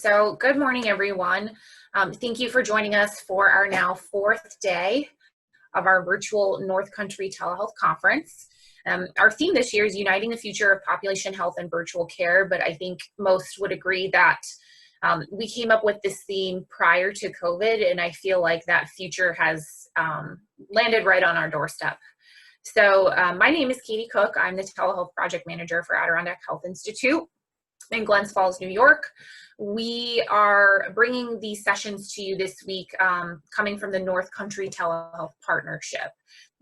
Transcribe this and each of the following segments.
So good morning, everyone. Thank you for joining us for our now fourth day of our virtual North Country Telehealth Conference. Our theme this year is Uniting the Future of Population Health and Virtual Care, but I think most would agree that we came up with this theme prior to COVID, and I feel like that future has landed right on our doorstep. So my name is Katie Cook. I'm the Telehealth Project Manager for Adirondack Health Institute in Glens Falls, New York. We are bringing these sessions to you this week coming from the North Country Telehealth Partnership.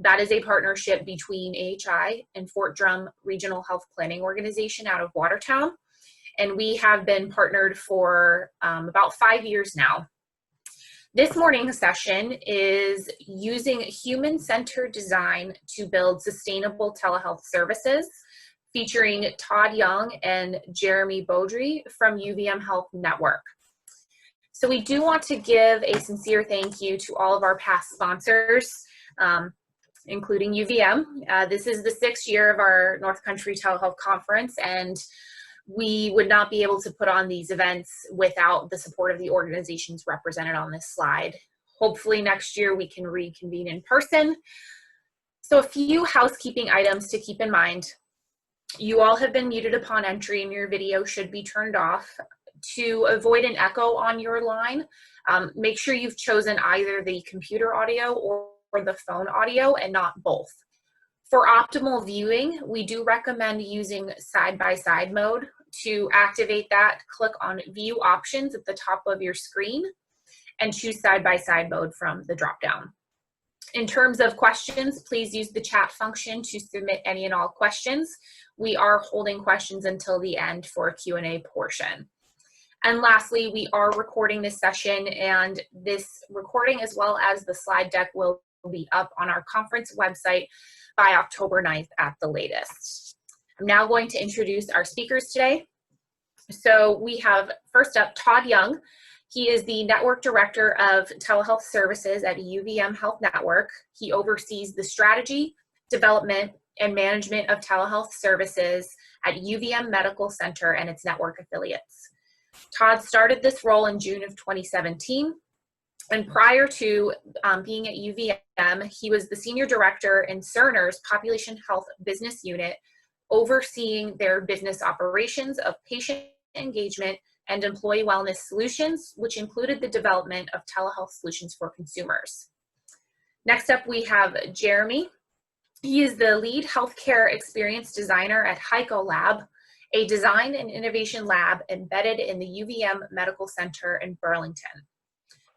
That is a partnership between AHI and Fort Drum Regional Health Planning Organization out of Watertown. And we have been partnered for about 5 years now. This morning's session is using human-centered design to build sustainable telehealth services, featuring Todd Young and Jeremy Beaudry from UVM Health Network. So we do want to give a sincere thank you to all of our past sponsors, including UVM. This is the 6th year of our North Country Telehealth Conference, and we would not be able to put on these events without the support of the organizations represented on this slide. Hopefully next year we can reconvene in person. So a few housekeeping items to keep in mind. You all have been muted upon entry and your video should be turned off. To avoid an echo on your line, make sure you've chosen either the computer audio or the phone audio and not both. For optimal viewing, we do recommend using side-by-side mode. To activate that, click on View Options at the top of your screen and choose side-by-side mode from the drop-down. In terms of questions, please use the chat function to submit any and all questions. We are holding questions until the end for a Q&A portion. And lastly, we are recording this session, and this recording as well as the slide deck will be up on our conference website by October 9th at the latest. I'm now going to introduce our speakers today. So we have first up Todd Young. He is the Network Director of Telehealth Services at UVM Health Network. He oversees the strategy, development, and management of telehealth services at UVM Medical Center and its network affiliates. Todd started this role in June of 2017. And prior to being at UVM, he was the Senior Director in Cerner's Population Health Business Unit, overseeing their business operations of patient engagement and employee wellness solutions, which included the development of telehealth solutions for consumers. Next up, we have Jeremy. He is the lead healthcare experience designer at HicoLab, a design and innovation lab embedded in the UVM Medical Center in Burlington.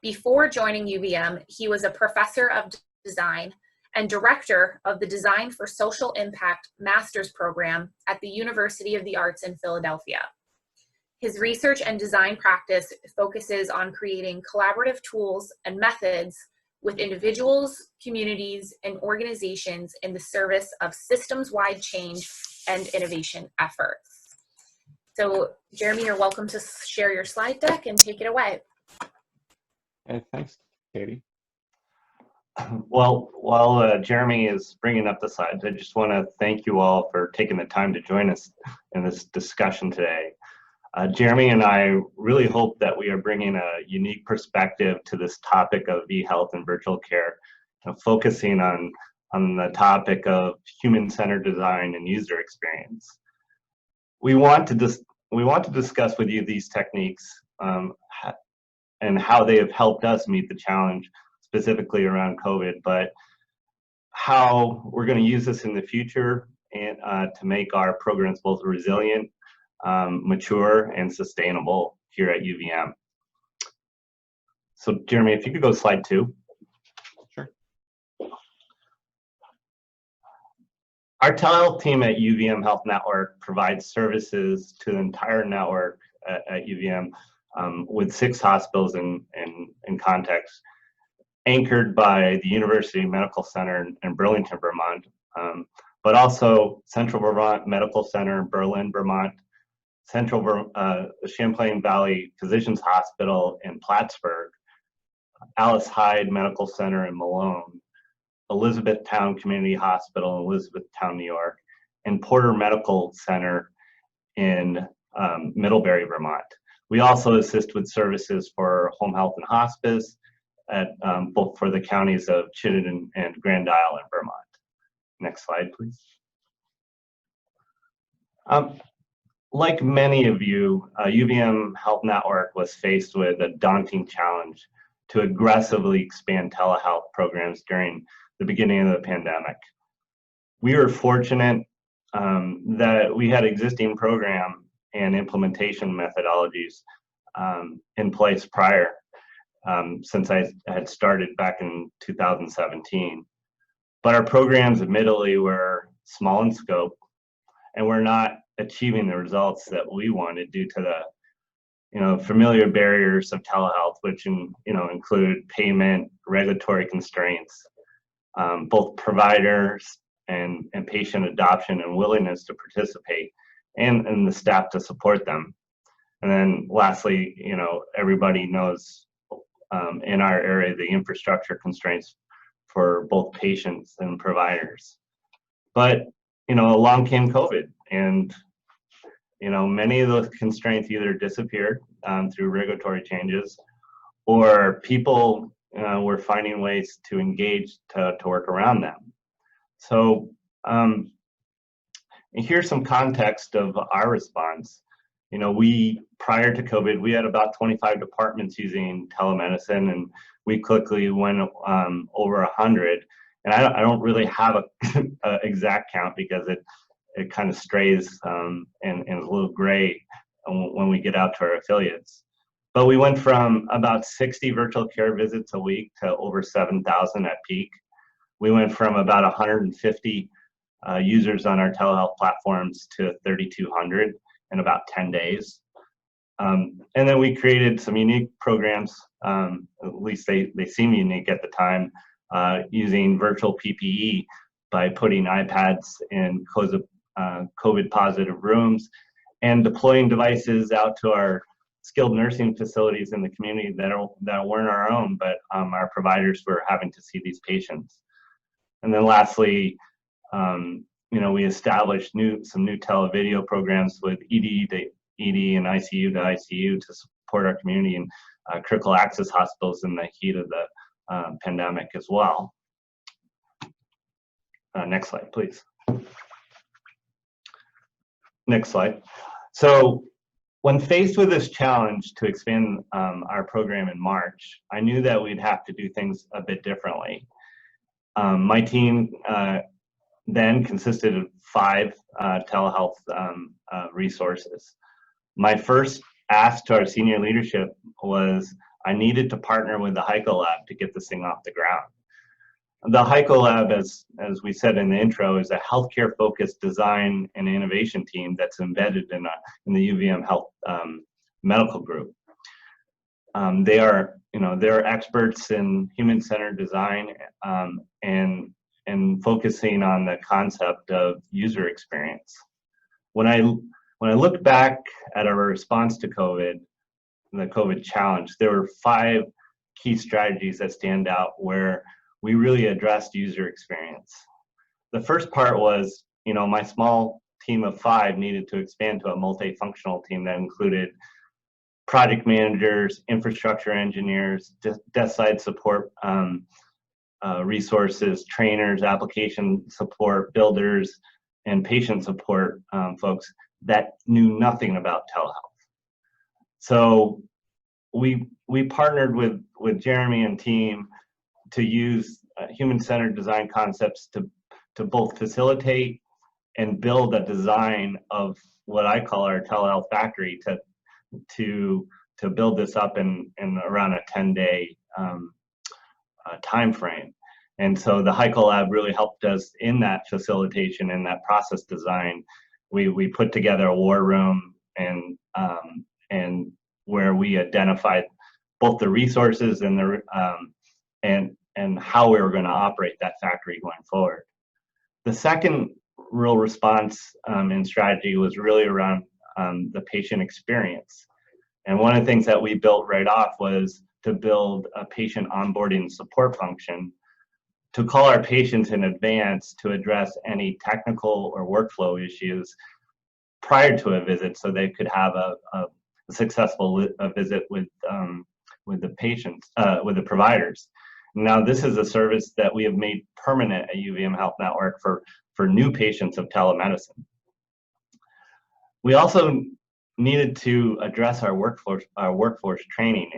Before joining UVM, he was a professor of design and director of the Design for Social Impact Master's Program at the University of the Arts in Philadelphia. His research and design practice focuses on creating collaborative tools and methods with individuals, communities, and organizations in the service of systems-wide change and innovation efforts. So, Jeremy, you're welcome to share your slide deck and take it away. Hey, thanks, Katie. Well, while Jeremy is bringing up the slides, I just want to thank you all for taking the time to join us in this discussion today. Jeremy and I really hope that we are bringing a unique perspective to this topic of e-health and virtual care, focusing on the topic of human-centered design and user experience. We want to discuss with you these techniques and how they have helped us meet the challenge, specifically around COVID, but how we're going to use this in the future and to make our programs both resilient, mature, and sustainable here at UVM. So Jeremy, if you could go to slide 2. Sure. Our telehealth team at UVM Health Network provides services to the entire network at UVM with 6 hospitals in context, anchored by the University Medical Center in Burlington, Vermont, but also Central Vermont Medical Center in Berlin, Vermont, Champlain Valley Physicians Hospital in Plattsburgh, Alice Hyde Medical Center in Malone, Elizabethtown Community Hospital in Elizabethtown, New York, and Porter Medical Center in Middlebury, Vermont. We also assist with services for home health and hospice at both for the counties of Chittenden and Grand Isle in Vermont. Next slide, please. Like many of you, UVM Health Network was faced with a daunting challenge to aggressively expand telehealth programs during the beginning of the pandemic. We were fortunate that we had existing program and implementation methodologies in place prior, since I had started back in 2017. But our programs admittedly were small in scope and were not achieving the results that we wanted due to the familiar barriers of telehealth, which include payment, regulatory constraints, both providers and patient adoption and willingness to participate, and the staff to support them. And then lastly, everybody knows in our area the infrastructure constraints for both patients and providers. But along came COVID, and many of those constraints either disappeared through regulatory changes, or people were finding ways to engage to work around them. So here's some context of our response. Prior to COVID, we had about 25 departments using telemedicine, and we quickly went over 100. And I don't really have a exact count because it kind of strays and is a little gray when we get out to our affiliates. But we went from about 60 virtual care visits a week to over 7,000 at peak. We went from about 150 users on our telehealth platforms to 3,200 in about 10 days. And then we created some unique programs, at least they seem unique at the time, using virtual PPE by putting iPads in COVID positive rooms and deploying devices out to our skilled nursing facilities in the community that weren't our own, but our providers were having to see these patients. And then lastly, we established some new televideo programs with ED to ED and ICU to ICU to support our community and critical access hospitals in the heat of the pandemic as well. Next slide, please. Next slide. So when faced with this challenge to expand our program in March, I knew that we'd have to do things a bit differently. My team then consisted of 5 telehealth resources. My first ask to our senior leadership was I needed to partner with the HicoLab to get this thing off the ground. The HicoLab, as we said in the intro, is a healthcare-focused design and innovation team that's embedded in the UVM Health medical group. They are experts in human-centered design and focusing on the concept of user experience. When I look back at our response to COVID, the COVID challenge, there were 5 key strategies that stand out where we really addressed user experience. The first part was, my small team of 5 needed to expand to a multifunctional team that included project managers, infrastructure engineers, desk side support resources, trainers, application support, builders, and patient support folks that knew nothing about telehealth. So we partnered with Jeremy and team to use human-centered design concepts to both facilitate and build a design of what I call our telehealth factory to build this up in around a 10-day time frame. And so the HicoLab really helped us in that facilitation and that process design. We put together a war room and where we identified both the resources and how we were going to operate that factory going forward. The second real response and strategy was really around the patient experience. And one of the things that we built right off was to build a patient onboarding support function to call our patients in advance to address any technical or workflow issues prior to a visit so they could have successful visit with the patients, with the providers. Now, this is a service that we have made permanent at UVM Health Network for new patients of telemedicine. We also needed to address our workforce training.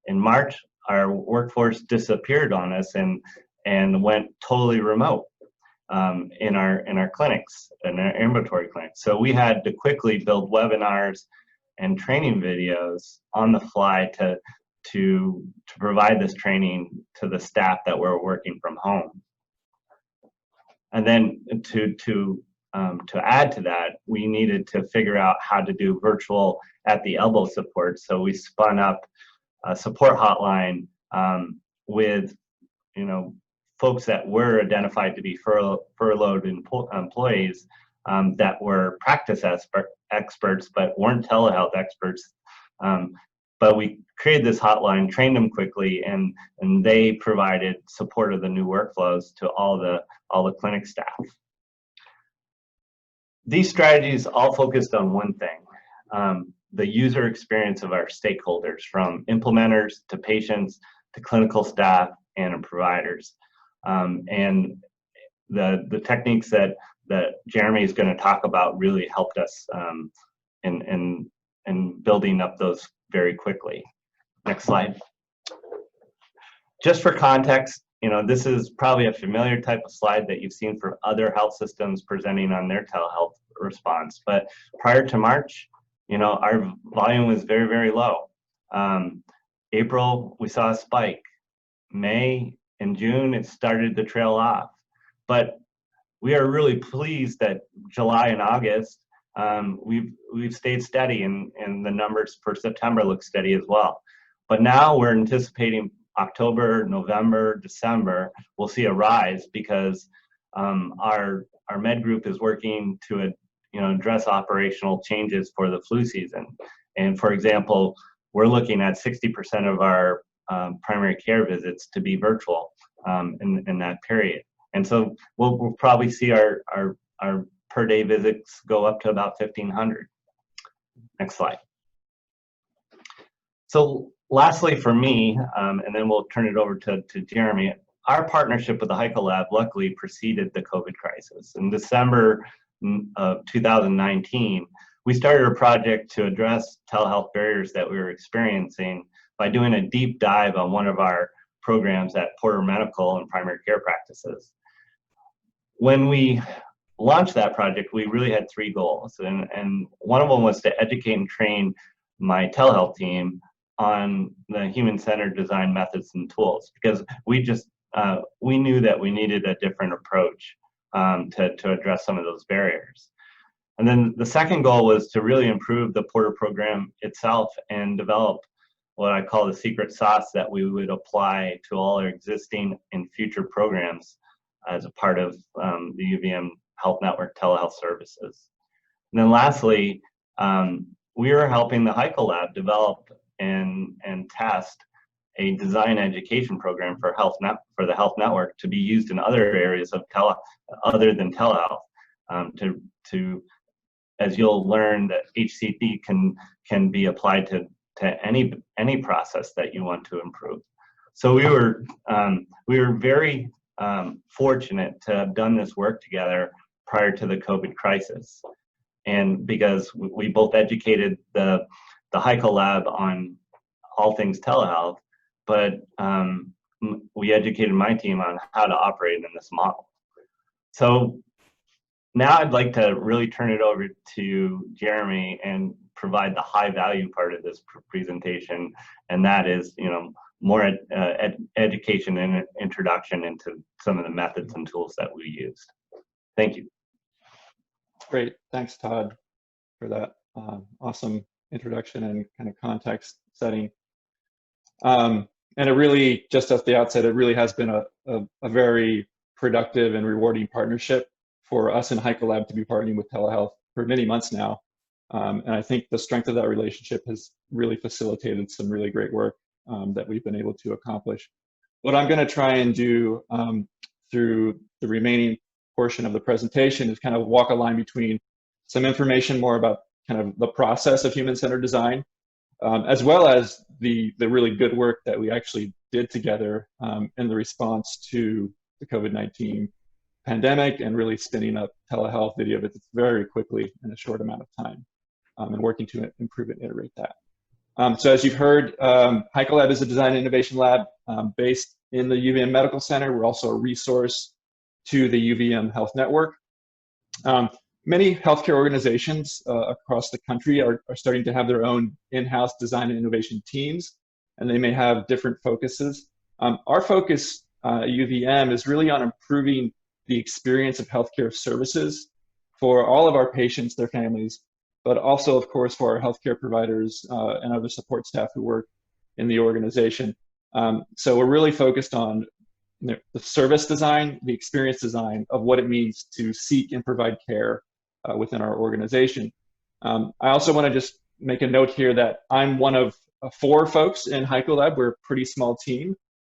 In March, our workforce disappeared on us and went totally remote in our clinics, in our ambulatory clinics. So we had to quickly build webinars and training videos on the fly to provide this training to the staff that were working from home. And then to add to that, we needed to figure out how to do virtual at the elbow support. So we spun up a support hotline with, folks that were identified to be furloughed employees that were practice experts but weren't telehealth experts. But we created this hotline, trained them quickly, and they provided support of the new workflows to all the clinic staff. These strategies all focused on one thing, the user experience of our stakeholders, from implementers to patients to clinical staff and providers. And the techniques that Jeremy is going to talk about really helped us in building up those very quickly. Next slide. Just for context, this is probably a familiar type of slide that you've seen for other health systems presenting on their telehealth response. But prior to March, our volume was very, very low. April, we saw a spike. May and June, it started to trail off. But we are really pleased that July and August, we've stayed steady, and the numbers for September look steady as well. But now we're anticipating October, November, December, we'll see a rise because our med group is working to address operational changes for the flu season. And for example, we're looking at 60% of our primary care visits to be virtual in that period. And so we'll probably see our per day visits go up to about 1,500. Next slide. So lastly for me, and then we'll turn it over to Jeremy, our partnership with the HicoLab luckily preceded the COVID crisis. In December of 2019, we started a project to address telehealth barriers that we were experiencing by doing a deep dive on one of our programs at Porter Medical and primary care practices. When we launched that project, we really had three goals, and one of them was to educate and train my telehealth team on the human-centered design methods and tools, because we knew that we needed a different approach to address some of those barriers. And then the second goal was to really improve the Porter program itself and develop what I call the secret sauce that we would apply to all our existing and future programs as a part of the UVM Health Network telehealth services. And then lastly, we are helping the HicoLab develop and test a design education program for the Health Network to be used in other areas of other than telehealth. As you'll learn, that HCP can be applied to any process that you want to improve. So we were very fortunate to have done this work together prior to the COVID crisis, and because we both educated the HicoLab on all things telehealth, but we educated my team on how to operate in this model. So now I'd like to really turn it over to Jeremy and provide the high value part of this presentation, and that is, more education and introduction into some of the methods and tools that we used. Thank you. Great, thanks Todd for that awesome introduction and kind of context setting. And it really, just at the outset, it really has been a very productive and rewarding partnership for us and HicoLab to be partnering with telehealth for many months now. And I think the strength of that relationship has really facilitated some really great work that we've been able to accomplish. What I'm going to try and do through the remaining portion of the presentation is kind of walk a line between some information more about kind of the process of human-centered design as well as the really good work that we actually did together in the response to the COVID-19 pandemic and really spinning up telehealth video visits very quickly in a short amount of time and working to improve and iterate that. So as you've heard, HicoLab is a design and innovation lab based in the UVM Medical Center. We're also a resource to the UVM Health Network. Many healthcare organizations across the country are starting to have their own in-house design and innovation teams, and they may have different focuses. Our focus at UVM is really on improving the experience of healthcare services for all of our patients, their families, but also, of course, for our healthcare providers and other support staff who work in the organization. So we're really focused on the service design, the experience design of what it means to seek and provide care within our organization. I also want to just make a note here that I'm one of 4 folks in HicoLab. We're a pretty small team.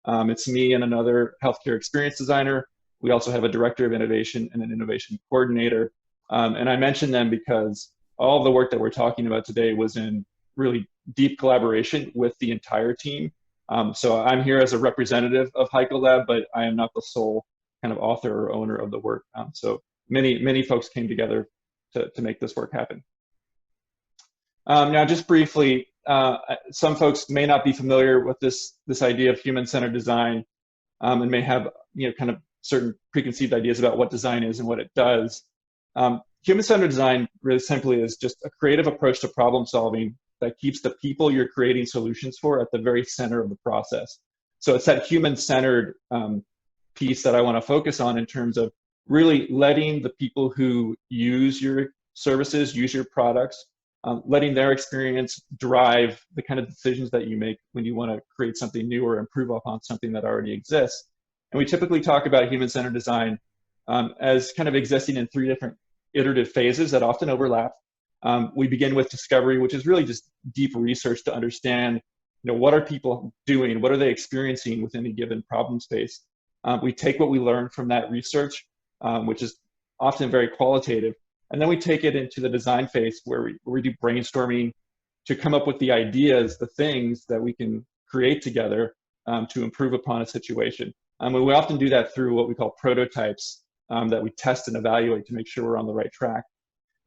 It's me and another healthcare experience designer. We also have a director of innovation and an innovation coordinator. And I mention them because all of the work that we're talking about today was in really deep collaboration with the entire team. So I'm here as a representative of HicoLab, but I am not the sole kind of author or owner of the work. So many folks came together to make this work happen. Now, just briefly, some folks may not be familiar with this idea of human-centered design and may have kind of certain preconceived ideas about what design is and what it does. Human-centered design really simply is just a creative approach to problem solving that keeps the people you're creating solutions for at the very center of the process. So it's that human-centered piece that I want to focus on in terms of really letting the people who use your services, use your products, letting their experience drive the kind of decisions that you make when you want to create something new or improve upon something that already exists. And we typically talk about human-centered design as kind of existing in 3 different iterative phases that often overlap. We begin with discovery, which is really just deep research to understand, what are people doing? What are they experiencing within a given problem space? We take what we learn from that research, which is often very qualitative, and then we take it into the design phase where we do brainstorming to come up with the ideas, the things that we can create together to improve upon a situation. And we often do that through what we call prototypes that we test and evaluate to make sure we're on the right track.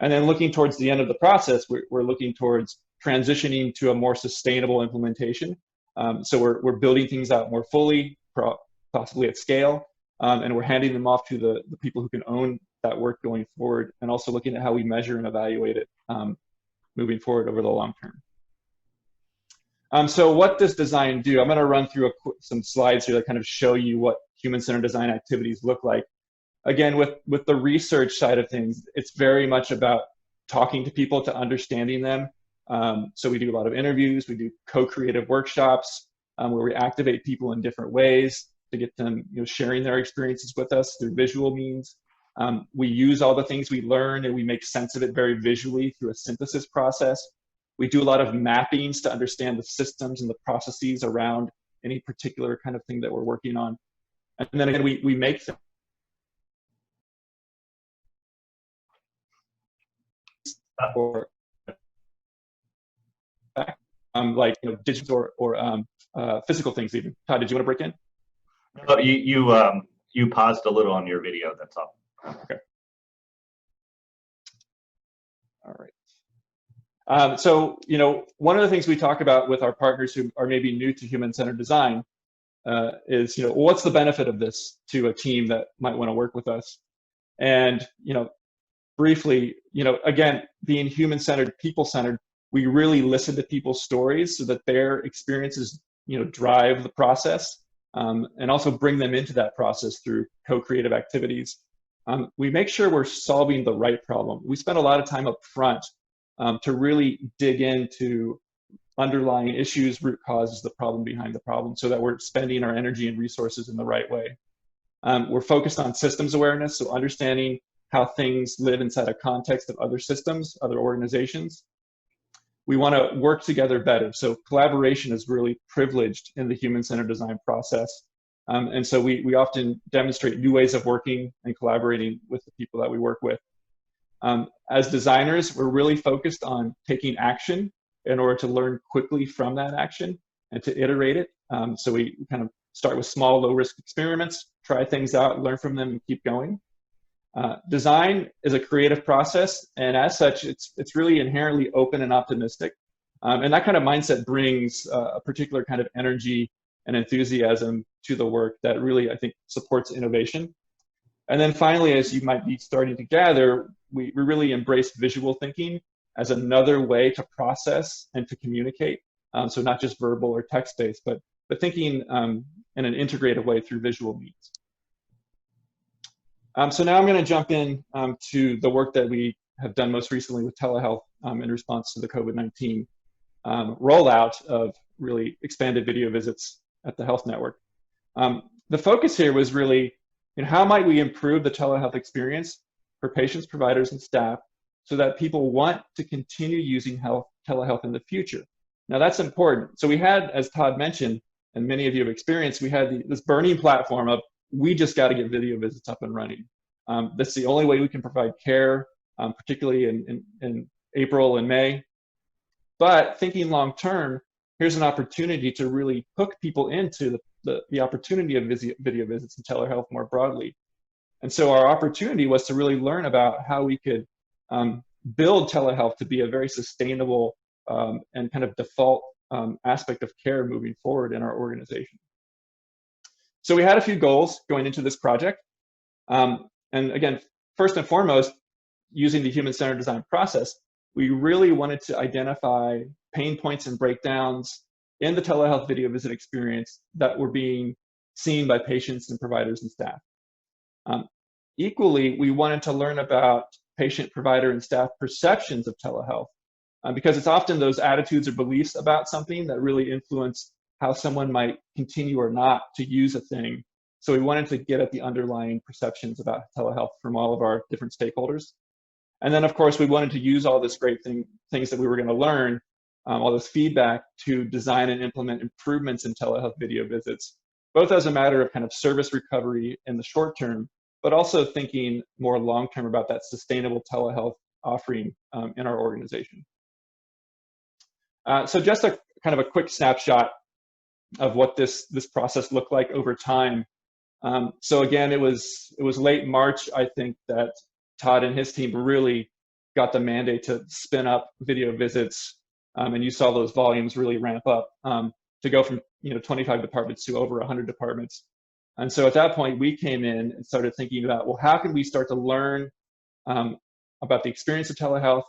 And then looking towards the end of the process, we're looking towards transitioning to a more sustainable implementation. So we're building things out more fully, possibly at scale, and we're handing them off to the people who can own that work going forward, and also looking at how we measure and evaluate it moving forward over the long term. So what does design do? I'm going to run through some slides here that kind of show you what human-centered design activities look like. Again, with the research side of things, it's very much about talking to people, to understanding them. So we do a lot of interviews, we do co-creative workshops where we activate people in different ways to get them sharing their experiences with us through visual means. We use all the things we learn and we make sense of it very visually through a synthesis process. We do a lot of mappings to understand the systems and the processes around any particular kind of thing that we're working on. And then again, we make them. Or like digital or physical things even. Todd, did you want to break in? No, you paused a little on your video, that's all. Okay. All right. So, one of the things we talk about with our partners who are maybe new to human-centered design is, what's the benefit of this to a team that might want to work with us? And, briefly, again, being human-centered, people-centered, we really listen to people's stories so that their experiences, drive the process and also bring them into that process through co-creative activities. We make sure we're solving the right problem. We spend a lot of time up front to really dig into underlying issues, root causes, the problem behind the problem, so that we're spending our energy and resources in the right way. We're focused on systems awareness, so understanding how things live inside a context of other systems, other organizations. We want to work together better. So collaboration is really privileged in the human-centered design process. And so we often demonstrate new ways of working and collaborating with the people that we work with. As designers, we're really focused on taking action in order to learn quickly from that action and to iterate it. So we kind of start with small, low-risk experiments, try things out, learn from them, and keep going. Design is a creative process, and as such, it's really inherently open and optimistic. And that kind of mindset brings a particular kind of energy and enthusiasm to the work that really, I think, supports innovation. And then finally, as you might be starting to gather, we really embrace visual thinking as another way to process and to communicate. So not just verbal or text-based, but thinking in an integrated way through visual means. So now I'm going to jump in to the work that we have done most recently with telehealth in response to the COVID-19 rollout of really expanded video visits at the health network. The focus here was really, how might we improve the telehealth experience for patients, providers, and staff so that people want to continue using telehealth in the future? Now that's important. So we had, as Todd mentioned, and many of you have experienced, we had this burning platform of, we just got to get video visits up and running. That's the only way we can provide care, particularly in April and May. But thinking long term, here's an opportunity to really hook people into the opportunity of video visits and telehealth more broadly. And so our opportunity was to really learn about how we could build telehealth to be a very sustainable and kind of default aspect of care moving forward in our organization. So we had a few goals going into this project. And again, first and foremost, using the human-centered design process, we really wanted to identify pain points and breakdowns in the telehealth video visit experience that were being seen by patients and providers and staff. Equally, we wanted to learn about patient, provider, and staff perceptions of telehealth, because it's often those attitudes or beliefs about something that really influence how someone might continue or not to use a thing. So we wanted to get at the underlying perceptions about telehealth from all of our different stakeholders. And then, of course, we wanted to use all this great things that we were going to learn, all this feedback, to design and implement improvements in telehealth video visits, both as a matter of kind of service recovery in the short term, but also thinking more long term about that sustainable telehealth offering in our organization. So just a kind of a quick snapshot of what this process looked like over time. So again, it was late March, I think, that Todd and his team really got the mandate to spin up video visits, and you saw those volumes really ramp up to go from 25 departments to over 100 departments. And so at that point, we came in and started thinking about, well, how can we start to learn about the experience of telehealth?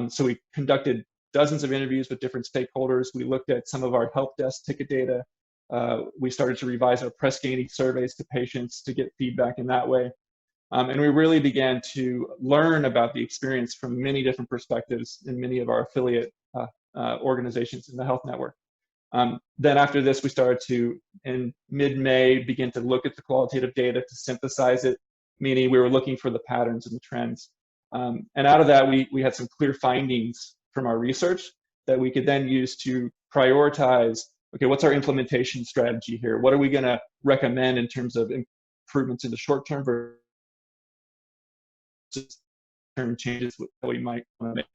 So we conducted dozens of interviews with different stakeholders. We looked at some of our help desk ticket data. We started to revise our press gaining surveys to patients to get feedback in that way. And we really began to learn about the experience from many different perspectives in many of our affiliate organizations in the health network. Then after this, we started to, in mid-May, begin to look at the qualitative data to synthesize it, meaning we were looking for the patterns and the trends. And out of that, we had some clear findings from our research that we could then use to prioritize, okay, what's our implementation strategy here? What are we going to recommend in terms of improvements in the short term versus term changes that we might want to make?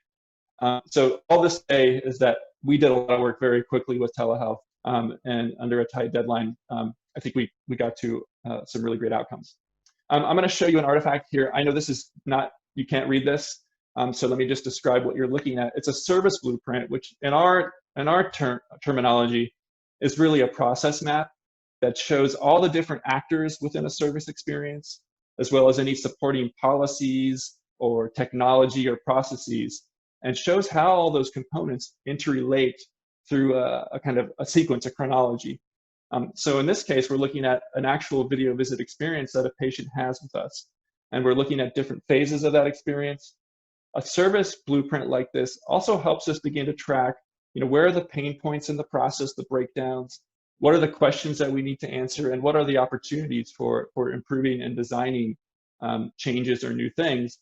So all this to say is that we did a lot of work very quickly with telehealth, and under a tight deadline, I think we got to some really great outcomes. I'm going to show you an artifact here. I know this is not, you can't read this, so let me just describe what you're looking at. It's a service blueprint, which in our terminology is really a process map that shows all the different actors within a service experience, as well as any supporting policies or technology or processes, and shows how all those components interrelate through a kind of a sequence, a chronology. So in this case, we're looking at an actual video visit experience that a patient has with us, and we're looking at different phases of that experience. A service blueprint like this also helps us begin to track, where are the pain points in the process, the breakdowns, what are the questions that we need to answer, and what are the opportunities for improving and designing changes or new things.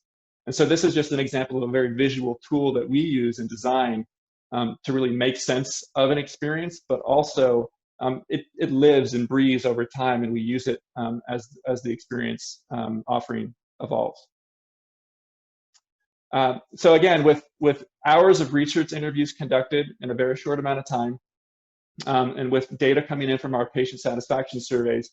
And so this is just an example of a very visual tool that we use in design to really make sense of an experience, but also it lives and breathes over time, and we use it as the experience offering evolves. So again, with hours of research interviews conducted in a very short amount of time, and with data coming in from our patient satisfaction surveys,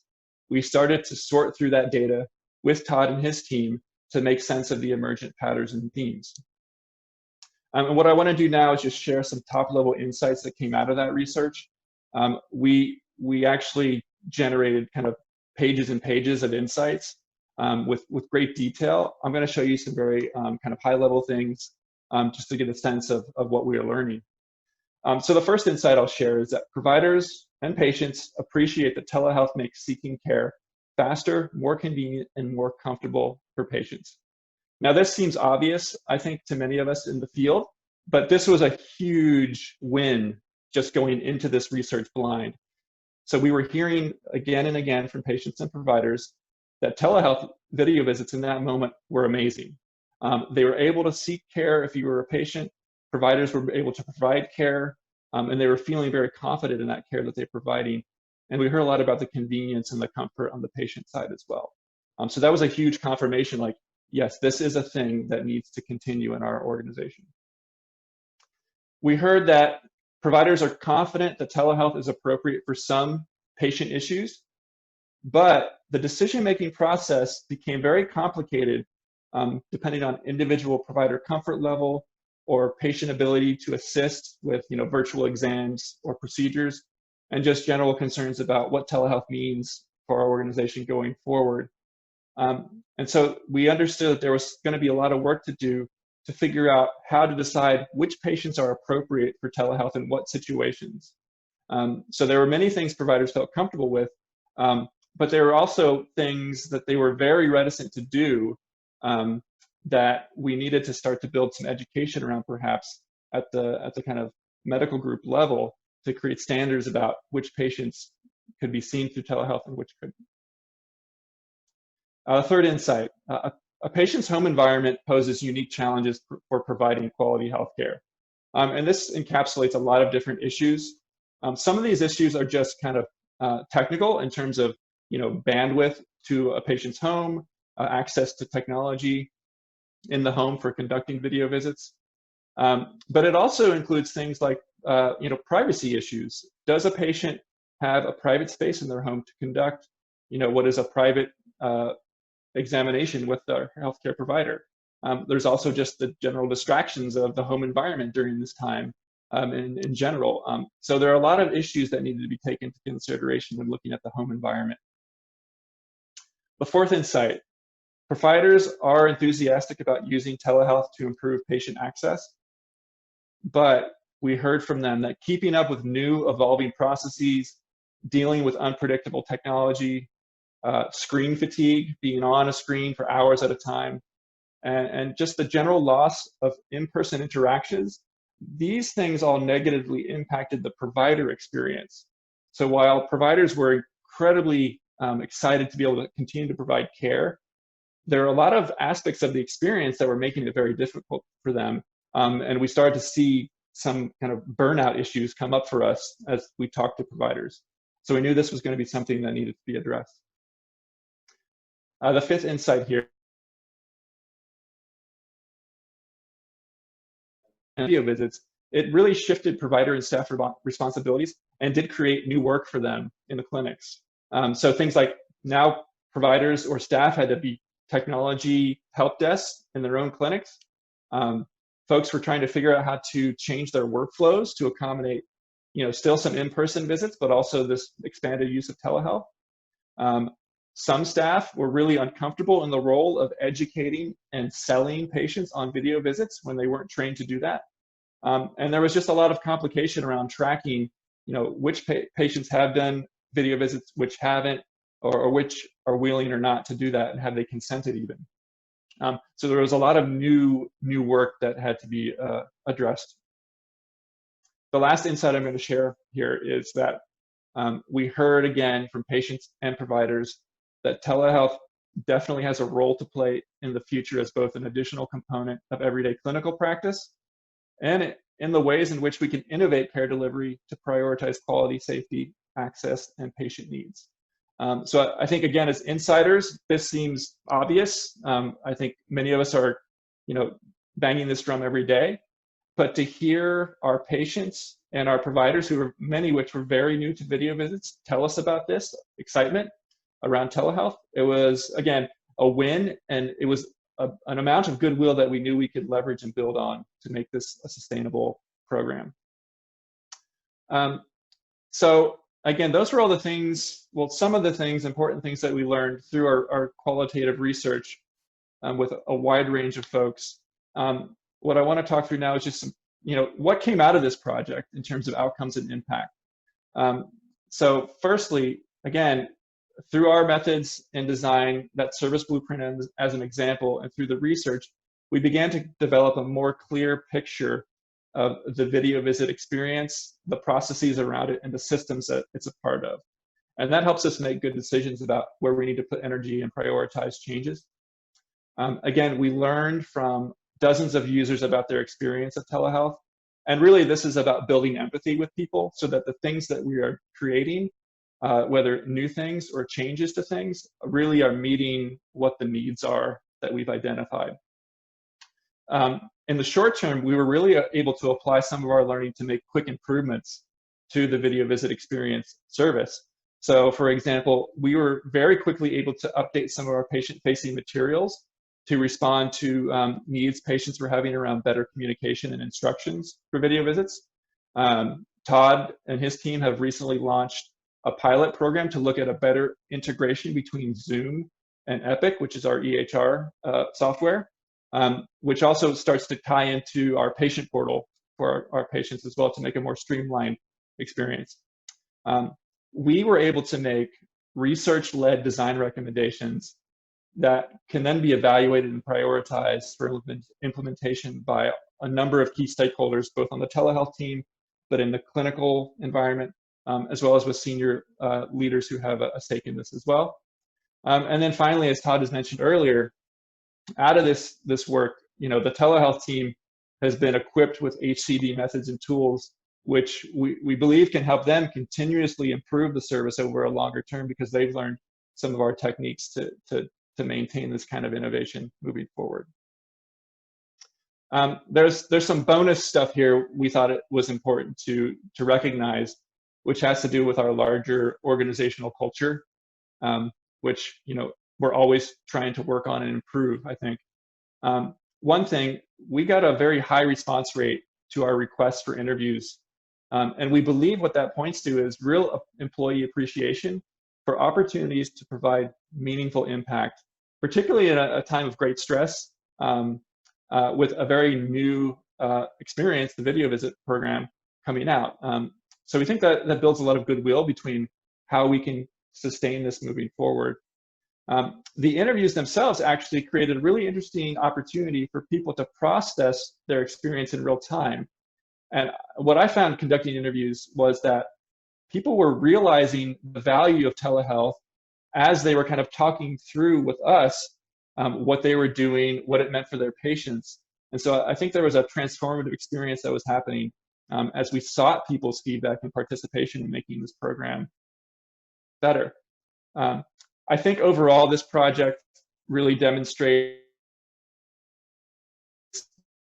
we started to sort through that data with Todd and his team to make sense of the emergent patterns and themes. And what I want to do now is just share some top-level insights that came out of that research. We actually generated kind of pages and pages of insights with great detail. I'm going to show you some very kind of high-level things just to get a sense of what we are learning. So the first insight I'll share is that providers and patients appreciate that telehealth makes seeking care faster, more convenient, and more comfortable for patients. Now, this seems obvious, I think, to many of us in the field, but this was a huge win just going into this research blind. So we were hearing again and again from patients and providers that telehealth video visits in that moment were amazing. They were able to seek care if you were a patient. Providers were able to provide care, and they were feeling very confident in that care that they're providing. And we heard a lot about the convenience and the comfort on the patient side as well. So that was a huge confirmation, like, yes, this is a thing that needs to continue in our organization. We heard that providers are confident that telehealth is appropriate for some patient issues, but the decision-making process became very complicated depending on individual provider comfort level or patient ability to assist with virtual exams or procedures, and just general concerns about what telehealth means for our organization going forward. And so we understood that there was going to be a lot of work to do to figure out how to decide which patients are appropriate for telehealth in what situations. So there were many things providers felt comfortable with, but there were also things that they were very reticent to do that we needed to start to build some education around, perhaps at the kind of medical group level, to create standards about which patients could be seen through telehealth and which couldn't. Third insight, a patient's home environment poses unique challenges for providing quality healthcare. And this encapsulates a lot of different issues. Some of these issues are just kind of technical in terms of bandwidth to a patient's home, access to technology in the home for conducting video visits. But it also includes things like privacy issues. Does a patient have a private space in their home to conduct what is a private examination with their healthcare provider? There's also just the general distractions of the home environment during this time in general. So there are a lot of issues that need to be taken into consideration when looking at the home environment. The fourth insight, providers are enthusiastic about using telehealth to improve patient access, but we heard from them that keeping up with new evolving processes, dealing with unpredictable technology, screen fatigue, being on a screen for hours at a time, and just the general loss of in-person interactions, these things all negatively impacted the provider experience. So while providers were incredibly excited to be able to continue to provide care, there are a lot of aspects of the experience that were making it very difficult for them. And we started to see some kind of burnout issues come up for us as we talked to providers. So we knew this was going to be something that needed to be addressed. The fifth insight here, video visits, it really shifted provider and staff responsibilities and did create new work for them in the clinics. So things like now providers or staff had to be technology help desks in their own clinics. Folks were trying to figure out how to change their workflows to accommodate, still some in-person visits, but also this expanded use of telehealth. Some staff were really uncomfortable in the role of educating and selling patients on video visits when they weren't trained to do that. And there was just a lot of complication around tracking, which patients have done video visits, which haven't, or which are willing or not to do that, and have they consented even. So there was a lot of new work that had to be addressed. The last insight I'm going to share here is that we heard again from patients and providers that telehealth definitely has a role to play in the future as both an additional component of everyday clinical practice and in the ways in which we can innovate care delivery to prioritize quality, safety, access, and patient needs. So I think, again, as insiders, this seems obvious. I think many of us are, banging this drum every day, but to hear our patients and our providers, who were many which were very new to video visits, tell us about this excitement around telehealth, it was, again, a win, and it was an amount of goodwill that we knew we could leverage and build on to make this a sustainable program. So again, those were all the things, well, some of the things, important things that we learned through our qualitative research with a wide range of folks. What I want to talk through now is just some, what came out of this project in terms of outcomes and impact. So firstly, again, through our methods and design, that service blueprint as an example, and through the research, we began to develop a more clear picture of the video visit experience, the processes around it, and the systems that it's a part of. And that helps us make good decisions about where we need to put energy and prioritize changes. Again, we learned from dozens of users about their experience of telehealth. And really, this is about building empathy with people so that the things that we are creating, whether new things or changes to things, really are meeting what the needs are that we've identified. In the short term, we were really able to apply some of our learning to make quick improvements to the video visit experience service. So for example, we were very quickly able to update some of our patient-facing materials to respond to needs patients were having around better communication and instructions for video visits. Todd and his team have recently launched a pilot program to look at a better integration between Zoom and Epic, which is our EHR software, which also starts to tie into our patient portal for our patients as well to make a more streamlined experience. We were able to make research-led design recommendations that can then be evaluated and prioritized for implementation by a number of key stakeholders, both on the telehealth team, but in the clinical environment, as well as with senior leaders who have a stake in this as well. And then finally, as Todd has mentioned earlier, out of this work, the telehealth team has been equipped with HCD methods and tools, which we believe can help them continuously improve the service over a longer term, because they've learned some of our techniques to maintain this kind of innovation moving forward. There's some bonus stuff here we thought it was important to recognize, which has to do with our larger organizational culture, which we're always trying to work on and improve, I think. One thing, we got a very high response rate to our requests for interviews. And we believe what that points to is real employee appreciation for opportunities to provide meaningful impact, particularly in a time of great stress, with a very new experience, the video visit program coming out. So we think that builds a lot of goodwill between how we can sustain this moving forward. The interviews themselves actually created a really interesting opportunity for people to process their experience in real time. And what I found conducting interviews was that people were realizing the value of telehealth as they were kind of talking through with us what they were doing, what it meant for their patients. And so I think there was a transformative experience that was happening as we sought people's feedback and participation in making this program better. I think overall, this project really demonstrates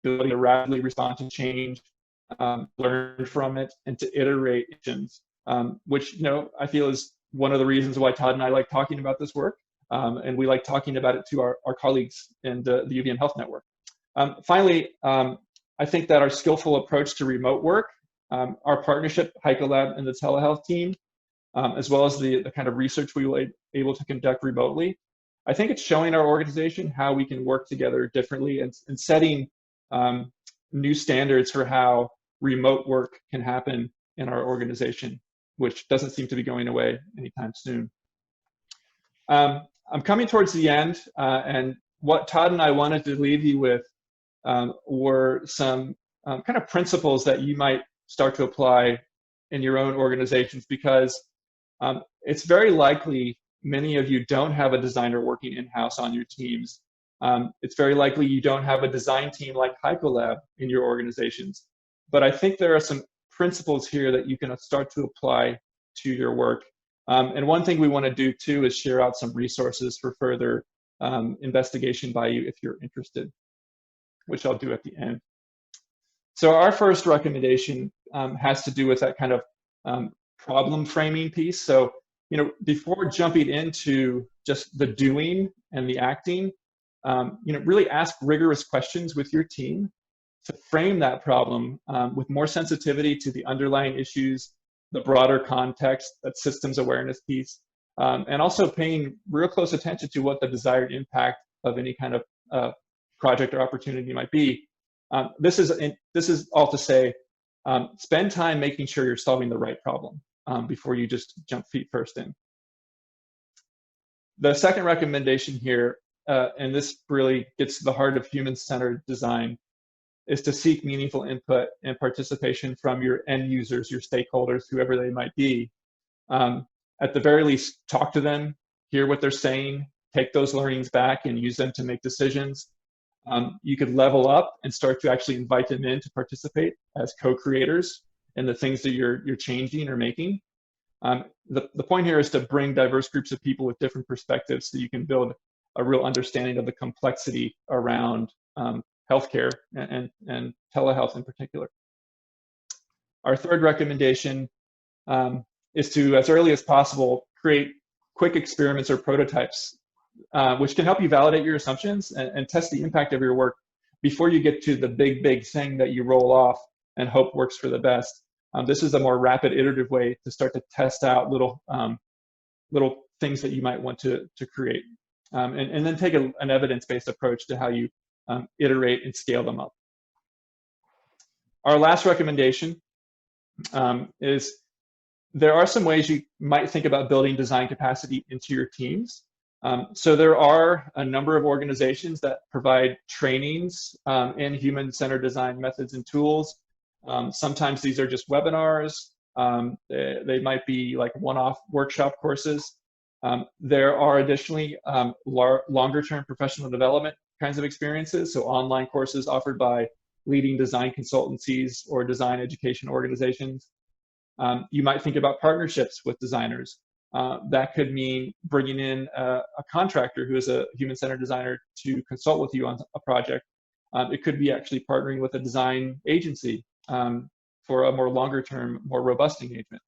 the ability to rapidly respond to change, learn from it, and to iterate, which I feel is one of the reasons why Todd and I like talking about this work, and we like talking about it to our colleagues in the UVM Health Network. Finally, I think that our skillful approach to remote work, our partnership, HicoLab and the telehealth team, as well as the kind of research we were able to conduct remotely, I think it's showing our organization how we can work together differently and setting new standards for how remote work can happen in our organization, which doesn't seem to be going away anytime soon. I'm coming towards the end, and what Todd and I wanted to leave you with were some kind of principles that you might start to apply in your own organizations, because it's very likely many of you don't have a designer working in-house on your teams. It's very likely you don't have a design team like HicoLab in your organizations. But I think there are some principles here that you can start to apply to your work. And one thing we want to do too is share out some resources for further investigation by you if you're interested. which I'll do at the end. So our first recommendation has to do with that kind of problem framing piece. So, you know, before jumping into just the doing and the acting, you know, really ask rigorous questions with your team to frame that problem with more sensitivity to the underlying issues, the broader context, that systems awareness piece, and also paying real close attention to what the desired impact of any kind of project or opportunity might be. This is all to say, spend time making sure you're solving the right problem before you just jump feet first in. The second recommendation here, and this really gets to the heart of human-centered design, is to seek meaningful input and participation from your end users, your stakeholders, whoever they might be. At the very least, talk to them, hear what they're saying, take those learnings back and use them to make decisions. You could level up and start to actually invite them in to participate as co-creators in the things that you're changing or making. The point here is to bring diverse groups of people with different perspectives so you can build a real understanding of the complexity around healthcare and telehealth in particular. Our third recommendation is to, as early as possible, create quick experiments or prototypes, which can help you validate your assumptions and test the impact of your work before you get to the big thing that you roll off and hope works for the best. This is a more rapid, iterative way to start to test out little things that you might want to create, and then take an evidence-based approach to how you iterate and scale them up. Our last recommendation is there are some ways you might think about building design capacity into your teams. So there are a number of organizations that provide trainings in human-centered design methods and tools. Sometimes these are just webinars. They might be like one-off workshop courses. There are additionally longer-term professional development kinds of experiences, so online courses offered by leading design consultancies or design education organizations. You might think about partnerships with designers. That could mean bringing in a contractor who is a human-centered designer to consult with you on a project. It could be actually partnering with a design agency for a more longer-term, more robust engagement.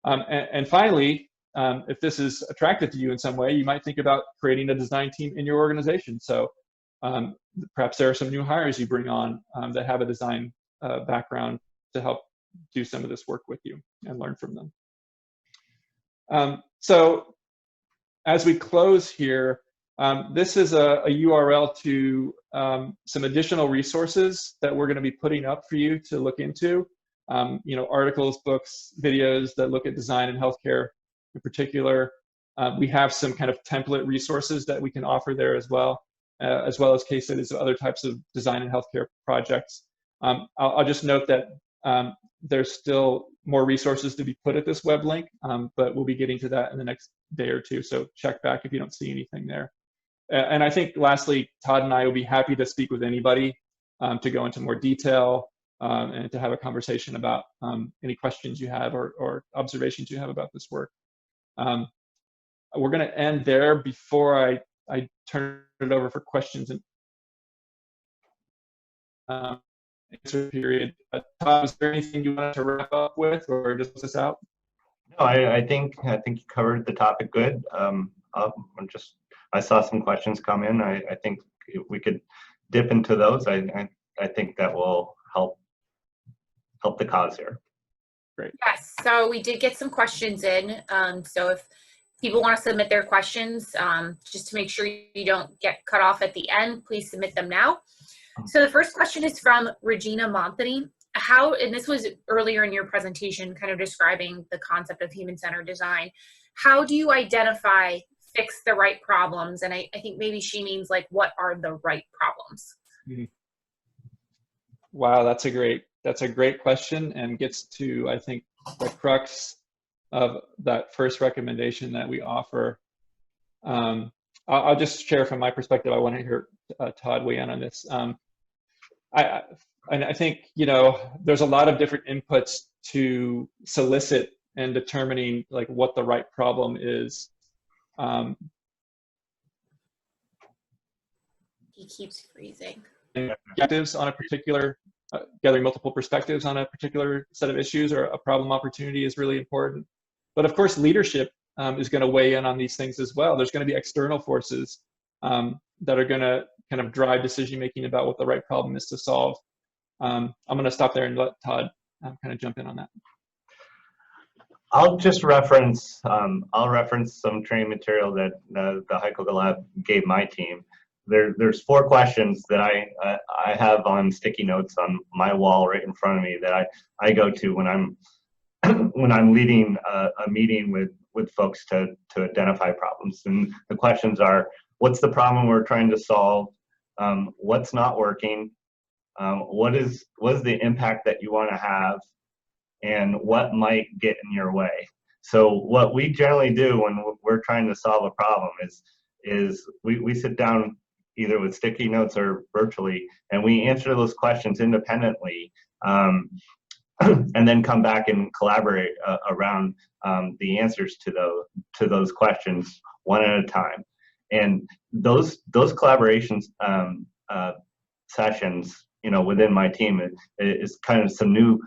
And finally, if this is attractive to you in some way, you might think about creating a design team in your organization. So perhaps there are some new hires you bring on that have a design background to help do some of this work with you and learn from them. So as we close here, this is a URL to some additional resources that we're going to be putting up for you to look into. You know, articles, books, videos that look at design and healthcare in particular. We have some kind of template resources that we can offer there as well as case studies of other types of design and healthcare projects. I'll just note that there's still more resources to be put at this web link, but we'll be getting to that in the next day or two. So check back if you don't see anything there. And I think lastly, Todd and I will be happy to speak with anybody to go into more detail and to have a conversation about any questions you have or observations you have about this work. We're going to end there before I turn it over for questions and answer period. Todd, was there anything you wanted to wrap up with, or just close this out? No, I think you covered the topic good. I saw some questions come in. I think if we could dip into those, I think that will help the cause here. Great. Yes, so we did get some questions in. So if people want to submit their questions, just to make sure you don't get cut off at the end, please submit them now. So the first question is from Regina Monthony. And this was earlier in your presentation, kind of describing the concept of human-centered design. How do you identify, fix the right problems? And I think maybe she means like, what are the right problems? Mm-hmm. Wow, that's a great question, and gets to, I think, the crux of that first recommendation that we offer. I'll just share from my perspective. I want to hear Todd weigh in on this. I think, you know, there's a lot of different inputs to solicit and determining like what the right problem is. He keeps freezing. perspectives on a particular, gathering multiple perspectives on a particular set of issues or a problem opportunity is really important. But of course, leadership is going to weigh in on these things as well. There's going to be external forces that are going to kind of drive decision making about what the right problem is to solve. I'm going to stop there and let Todd kind of jump in on that. I'll just reference, I'll reference some training material that the HicoLab gave my team. There's 4 questions that I have on sticky notes on my wall right in front of me that I go to when I'm when I'm leading a meeting with folks to identify problems. And the questions are: what's the problem we're trying to solve? What's not working? What is the impact that you want to have? And what might get in your way? So what we generally do when we're trying to solve a problem is we sit down either with sticky notes or virtually, and we answer those questions independently, and then come back and collaborate around the answers to those questions one at a time. And those collaborations sessions, within my team is kind of some new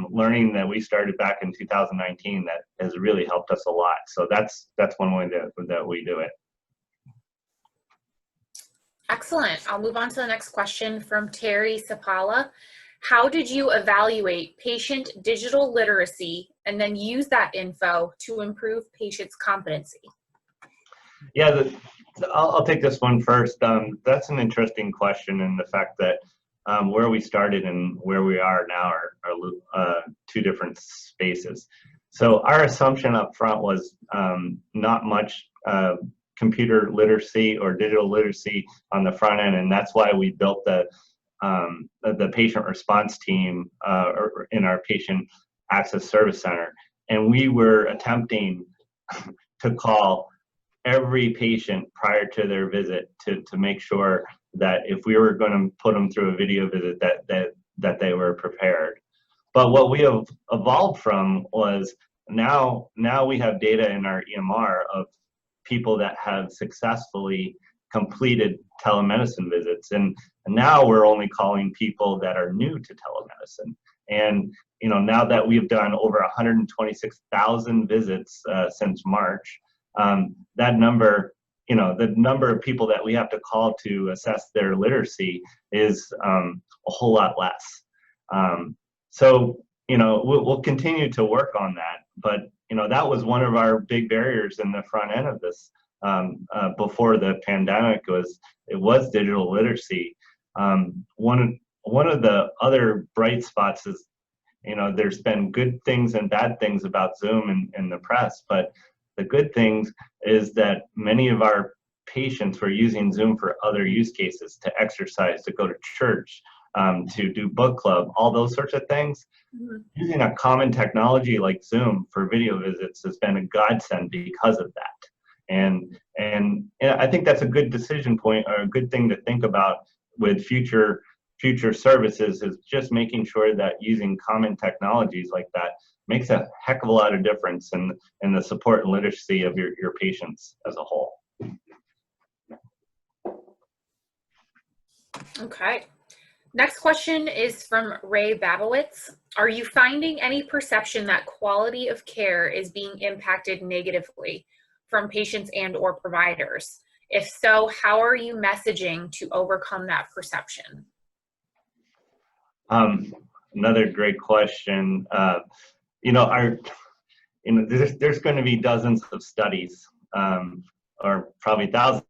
learning that we started back in 2019 that has really helped us a lot. So that's one way that we do it. Excellent. I'll move on to the next question from Terry Sapala. How did you evaluate patient digital literacy and then use that info to improve patients' competency? Yeah, I'll take this one first. That's an interesting question, and the fact that where we started and where we are now are 2 different spaces. So our assumption up front was not much computer literacy or digital literacy on the front end, and that's why we built the patient response team in our patient access service center. And we were attempting to call every patient prior to their visit to make sure that if we were going to put them through a video visit that they were prepared. But what we have evolved from was now we have data in our EMR of people that have successfully completed telemedicine visits, and now we're only calling people that are new to telemedicine. And now that we've done over 126,000 visits since March, that number, the number of people that we have to call to assess their literacy is a whole lot less. So we'll continue to work on that, but that was one of our big barriers in the front end of this before the pandemic was digital literacy. One of the other bright spots is there's been good things and bad things about Zoom in the press, but the good things is that many of our patients were using Zoom for other use cases, to exercise, to go to church, to do book club, all those sorts of things. Mm-hmm. Using a common technology like Zoom for video visits has been a godsend because of that. And I think that's a good decision point, or a good thing to think about with future services, is just making sure that using common technologies like that makes a heck of a lot of difference in the support and literacy of your patients as a whole. Okay. Next question is from Ray Babowitz. Are you finding any perception that quality of care is being impacted negatively from patients and or providers? If so, how are you messaging to overcome that perception? Another great question. There's going to be dozens of studies, or probably thousands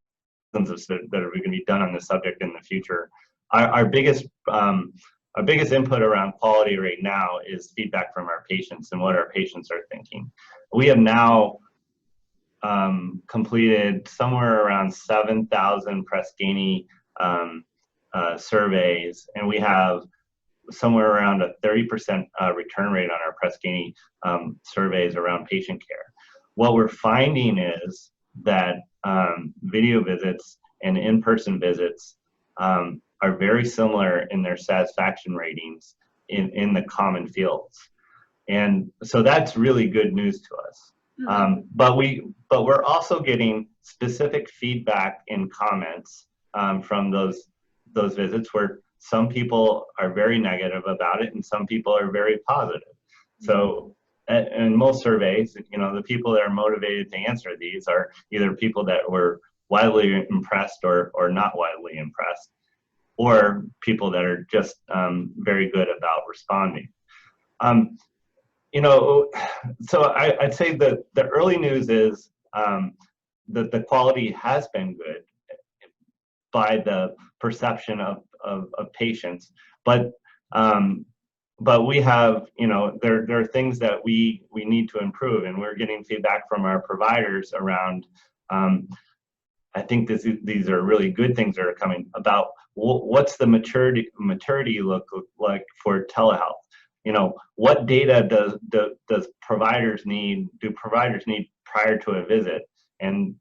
of studies that are going to be done on this subject in the future. Our biggest input around quality right now is feedback from our patients and what our patients are thinking. We have now completed somewhere around 7,000 Press Ganey surveys, and we have somewhere around a 30% return rate on our Press Ganey surveys around patient care. What we're finding is that video visits and in-person visits are very similar in their satisfaction ratings in the common fields. And so that's really good news to us. Mm-hmm. But we're also getting specific feedback in comments from those those visits where some people are very negative about it and some people are very positive. So in most surveys, you know, the people that are motivated to answer these are either people that were widely impressed or not widely impressed, or people that are just very good about responding. You know, so I'd say that the early news is that the quality has been good by the perception of patients, but we have, you know, there are things that we need to improve, and we're getting feedback from our providers around. I think these are really good things that are coming about. What's the maturity look like for telehealth? You know, what data does providers need? Do providers need prior to a visit? And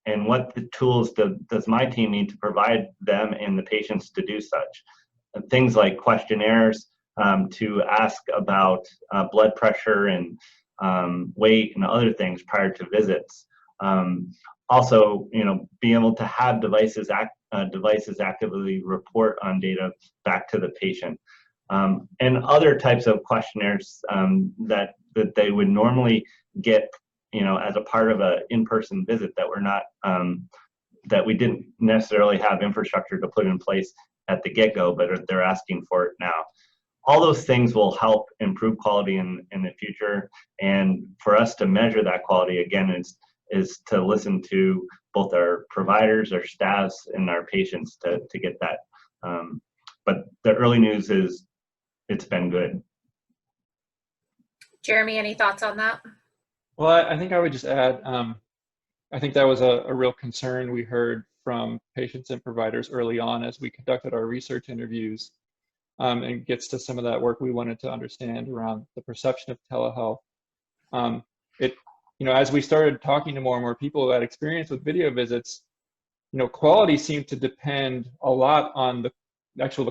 what the tools does my team need to provide them and the patients to do such? Things like questionnaires to ask about blood pressure and weight and other things prior to visits. Also, you know, being able to have devices actively report on data back to the patient. And other types of questionnaires that they would normally get, you know, as a part of an in-person visit that we're not, that we didn't necessarily have infrastructure to put in place at the get-go, but they're asking for it now. All those things will help improve quality in the future. And for us to measure that quality, again, is to listen to both our providers, our staffs, and our patients to get that. But the early news is it's been good. Jeremy, any thoughts on that? Well, I think I would just add, I think that was a real concern we heard from patients and providers early on as we conducted our research interviews, and gets to some of that work we wanted to understand around the perception of telehealth. You know, as we started talking to more and more people who had experience with video visits, you know, quality seemed to depend a lot on the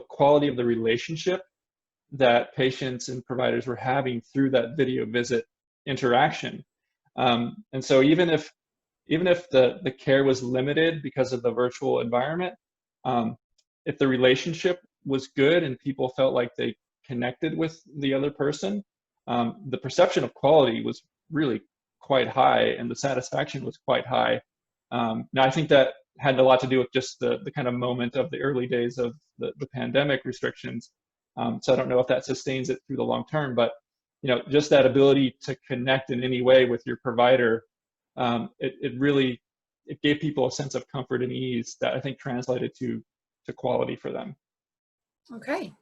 quality of the relationship that patients and providers were having through that video visit interaction. And so even if the care was limited because of the virtual environment, if the relationship was good and people felt like they connected with the other person, the perception of quality was really quite high and the satisfaction was quite high. Now, I think that had a lot to do with just the kind of moment of the early days of the pandemic restrictions. So I don't know if that sustains it through the long term, but you know, just that ability to connect in any way with your provider, it gave people a sense of comfort and ease that I think translated to quality for them. Okay.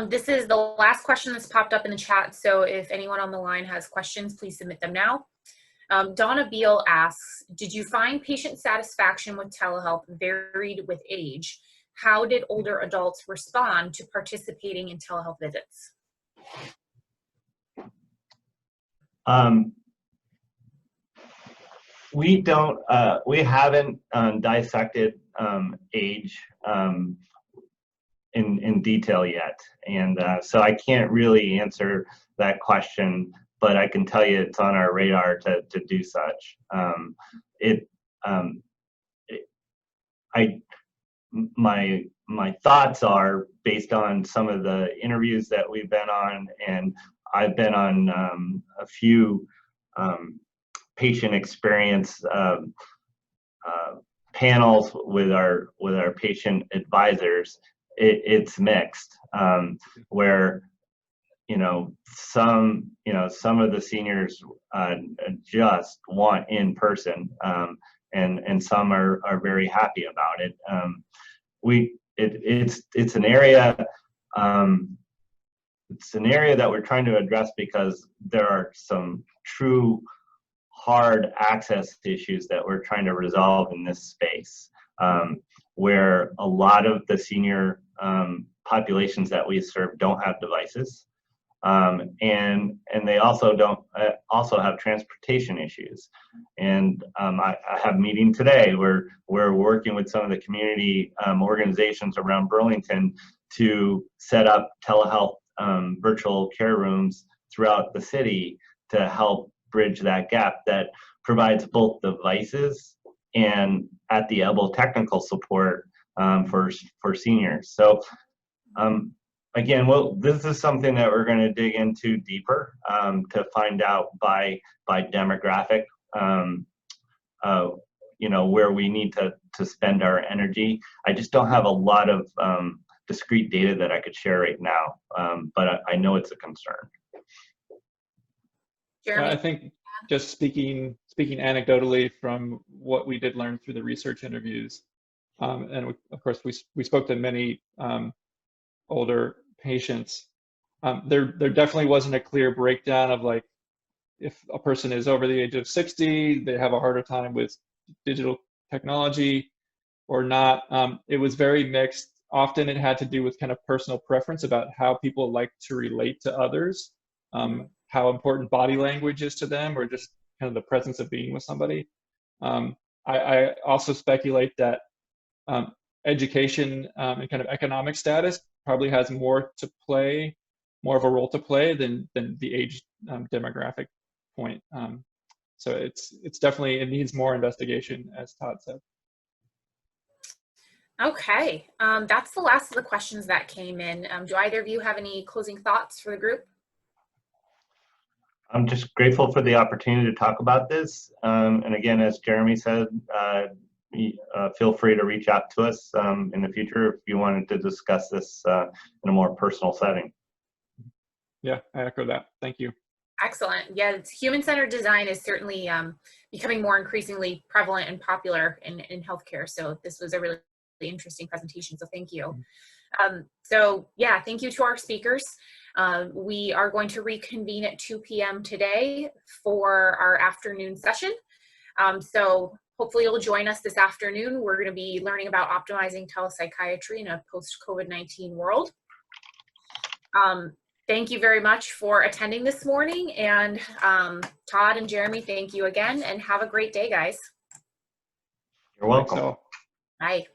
This is the last question that's popped up in the chat. So if anyone on the line has questions, please submit them now. Donna Beal asks, did you find patient satisfaction with telehealth varied with age? How did older adults respond to participating in telehealth visits? We haven't dissected age in detail yet, and so I can't really answer that question, but I can tell you it's on our radar to do such. My thoughts are based on some of the interviews that we've been on, and I've been on a few patient experience panels with our patient advisors. It's mixed, where some of the seniors just want in person, and some are very happy about it. It's an area that we're trying to address because there are some true hard access issues that we're trying to resolve in this space, where a lot of the senior populations that we serve don't have devices, and they also have transportation issues. And I have a meeting today where we're working with some of the community organizations around Burlington to set up telehealth virtual care rooms throughout the city to help bridge that gap that provides both devices and at the elbow technical support for seniors. So again, well, this is something that we're going to dig into deeper to find out by demographic, where we need to spend our energy. I just don't have a lot of discrete data that I could share right now, but I know it's a concern. Jeremy? I think just speaking anecdotally from what we did learn through the research interviews, and of course we spoke to many older patients. There definitely wasn't a clear breakdown of like, if a person is over the age of 60, they have a harder time with digital technology or not. It was very mixed. Often it had to do with kind of personal preference about how people like to relate to others, how important body language is to them, or just kind of the presence of being with somebody. I also speculate that education and kind of economic status probably has more of a role to play than the age demographic point. So it's definitely, it needs more investigation, as Todd said. Okay, that's the last of the questions that came in. Do either of you have any closing thoughts for the group? I'm just grateful for the opportunity to talk about this. And again, as Jeremy said, feel free to reach out to us in the future if you wanted to discuss this in a more personal setting. Yeah, I echo that. Thank you. Excellent. Yeah, human-centered design is certainly becoming more increasingly prevalent and popular in healthcare. So this was a really interesting presentation. So thank you. So yeah, thank you to our speakers. We are going to reconvene at 2 p.m. today for our afternoon session. So hopefully you'll join us this afternoon. We're going to be learning about optimizing telepsychiatry in a post-COVID-19 world. Thank you very much for attending this morning. And Todd and Jeremy, thank you again, and have a great day, guys. You're welcome. Thanks all. Bye.